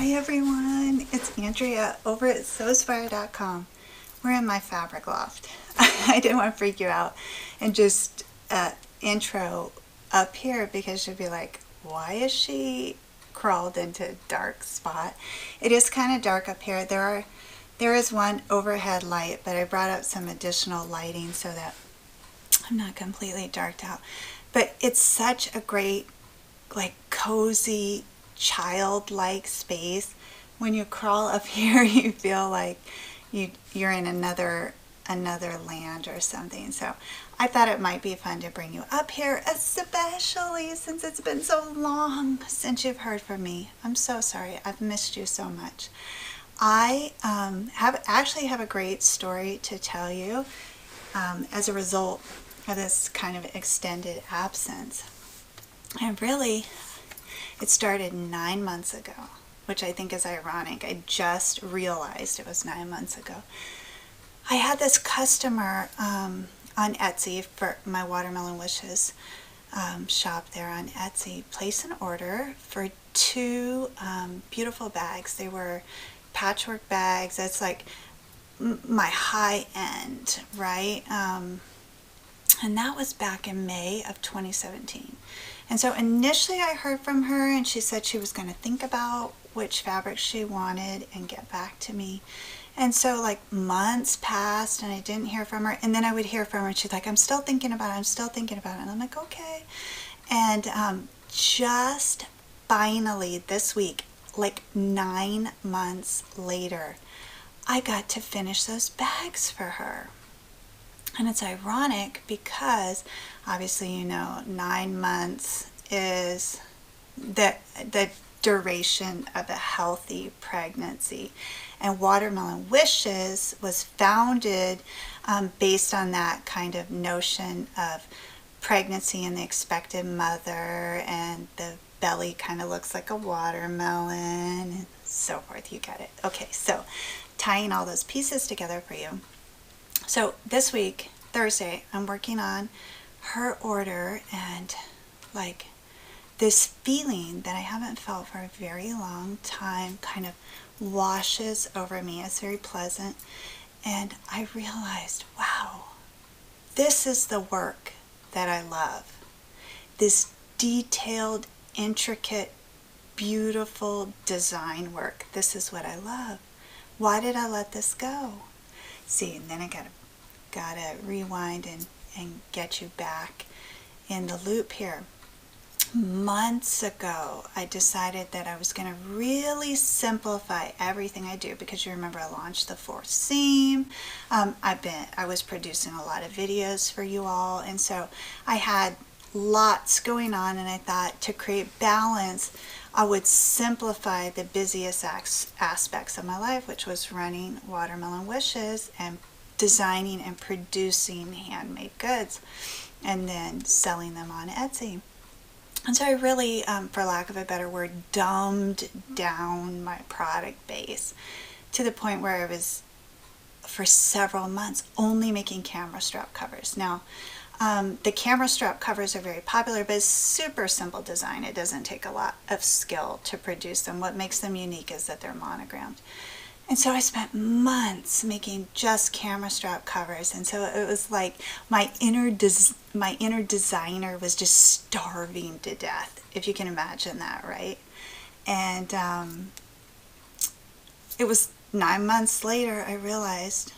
Hi everyone, it's Andrea over at Sewspire.com. We're in my fabric loft. I didn't want to freak you out and just intro up here because you'd be like, why is she crawled into a dark spot? It is kind of dark up here. There is one overhead light, but I brought up some additional lighting so that I'm not completely darked out. But it's such a great, like, cozy, childlike space. When you crawl up here, you feel like you're in another land or something. So I thought it might be fun to bring you up here, especially since it's been so long since you've heard from me. I'm so sorry. I've missed you so much. I actually have a great story to tell you as a result of this kind of extended absence. And really, it started 9 months ago, which I think is ironic. I just realized it was 9 months ago. I had this customer on Etsy for my Watermelon Wishes shop there on Etsy place an order for two beautiful bags. They were patchwork bags. That's like my high end, right? And that was back in May of 2017. And so initially I heard from her and she said she was going to think about which fabric she wanted and get back to me. And so like months passed and I didn't hear from her. And then I would hear from her and she's like, I'm still thinking about it. I'm still thinking about it. And I'm like, okay. And just finally this week, like 9 months later, I got to finish those bags for her. And it's ironic because obviously, you know, 9 months is the duration of a healthy pregnancy. And Watermelon Wishes was founded based on that kind of notion of pregnancy and the expected mother, and the belly kind of looks like a watermelon and so forth. You get it. Okay, so tying all those pieces together for you. So this week, Thursday, I'm working on her order, and like this feeling that I haven't felt for a very long time kind of washes over me. It's very pleasant. And I realized, wow, this is the work that I love. This detailed, intricate, beautiful design work. This is what I love. Why did I let this go? See, and then I gotta rewind and get you back in the loop here. Months ago, I decided that I was going to really simplify everything I do, because you remember I launched the 4th seam. I was producing a lot of videos for you all, and so I had lots going on, and I thought to create balance, I would simplify the busiest aspects of my life, which was running Watermelon Wishes and designing and producing handmade goods and then selling them on Etsy. And so I really, for lack of a better word, dumbed down my product base to the point where I was, for several months, only making camera strap covers. Now, the camera strap covers are very popular, but it's super simple design. It doesn't take a lot of skill to produce them. What makes them unique is that they're monogrammed. And so I spent months making just camera strap covers, and so it was like my inner designer was just starving to death, if you can imagine that, right? And it was 9 months later I realized,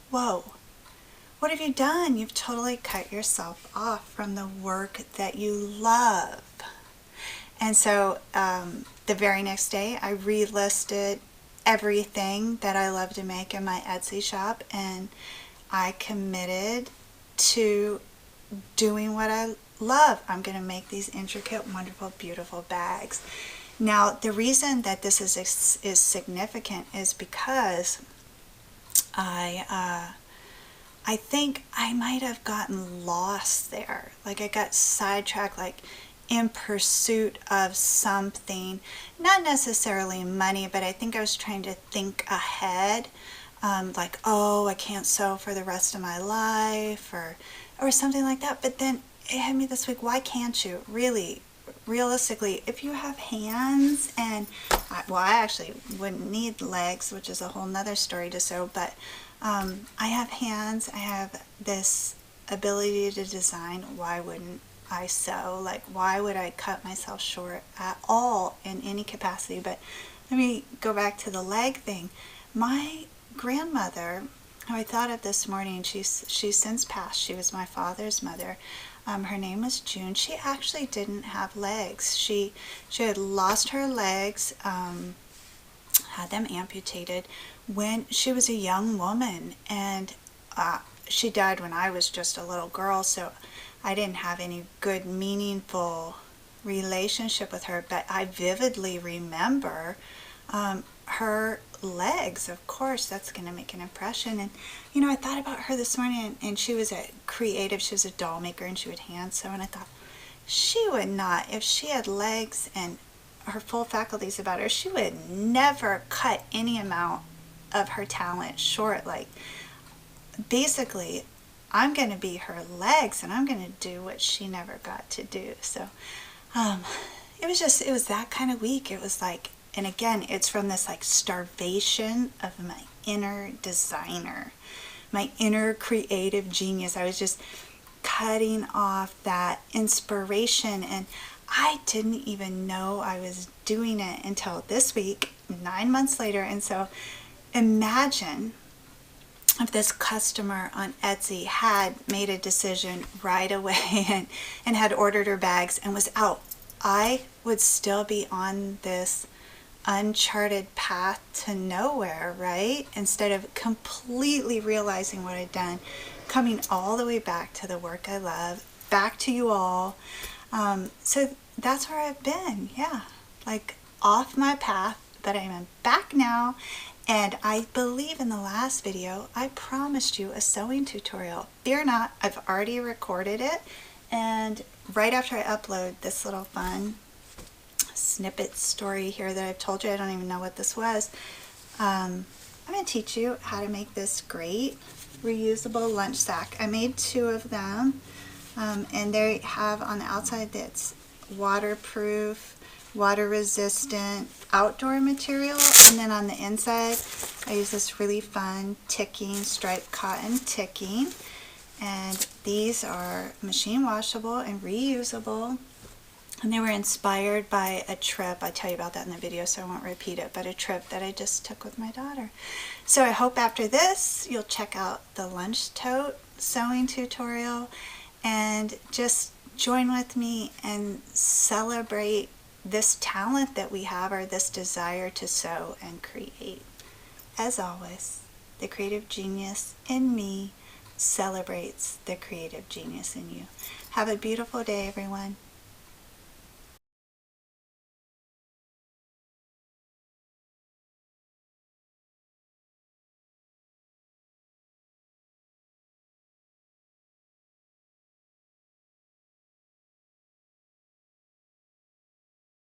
whoa, what have you done? You've totally cut yourself off from the work that you love. And so the very next day I relisted everything that I love to make in my Etsy shop, and I committed to doing what I love. I'm going to make these intricate, wonderful, beautiful bags. Now, the reason that this is significant is because I think I might have gotten lost there. Like I got sidetracked, like in pursuit of something, not necessarily money, but I think I was trying to think ahead, like, oh, I can't sew for the rest of my life, or something like that. But then it hit me this week, why can't you? Really, realistically, if you have hands and, well, I actually wouldn't need legs, which is a whole nother story to sew, but I have hands, I have this ability to design. Why wouldn't I sew? Like, why would I cut myself short at all in any capacity? But let me go back to the leg thing. My grandmother, who I thought of this morning, she's since passed. She was my father's mother. Her name was June. She actually didn't have legs. She had lost her legs, had them amputated when she was a young woman, and she died when I was just a little girl, so I didn't have any good, meaningful relationship with her, but I vividly remember her legs. Of course, that's going to make an impression. And you know, I thought about her this morning, and she was a creative, she was a doll maker, and she would hand sew, and I thought, she would not, if she had legs and her full faculties about her, she would never cut any amount of her talent short. Like, basically, I'm going to be her legs, and I'm going to do what she never got to do. So it was that kind of week. It was like, and again, it's from this like starvation of my inner designer, my inner creative genius. I was just cutting off that inspiration, and I didn't even know I was doing it until this week, 9 months later. And so imagine if this customer on Etsy had made a decision right away and had ordered her bags and was out. I would still be on this uncharted path to nowhere, right? Instead of completely realizing what I'd done, coming all the way back to the work I love, back to you all. So that's where I've been, yeah, like off my path, but I'm back now. And I believe in the last video, I promised you a sewing tutorial. Fear not, I've already recorded it. And right after I upload this little fun snippet story here that I've told you, I don't even know what this was. I'm going to teach you how to make this great reusable lunch sack. I made 2 of them, and they have on the outside that's waterproof, water resistant, outdoor material, and then on the inside I use this really fun ticking, striped cotton ticking, and these are machine washable and reusable. And they were inspired by a trip. I tell you about that in the video, so I won't repeat it, but a trip that I just took with my daughter. So I hope after this you'll check out the lunch tote sewing tutorial and just join with me and celebrate this talent that we have, or this desire to sew and create. As always, the creative genius in me celebrates the creative genius in you. Have a beautiful day, everyone.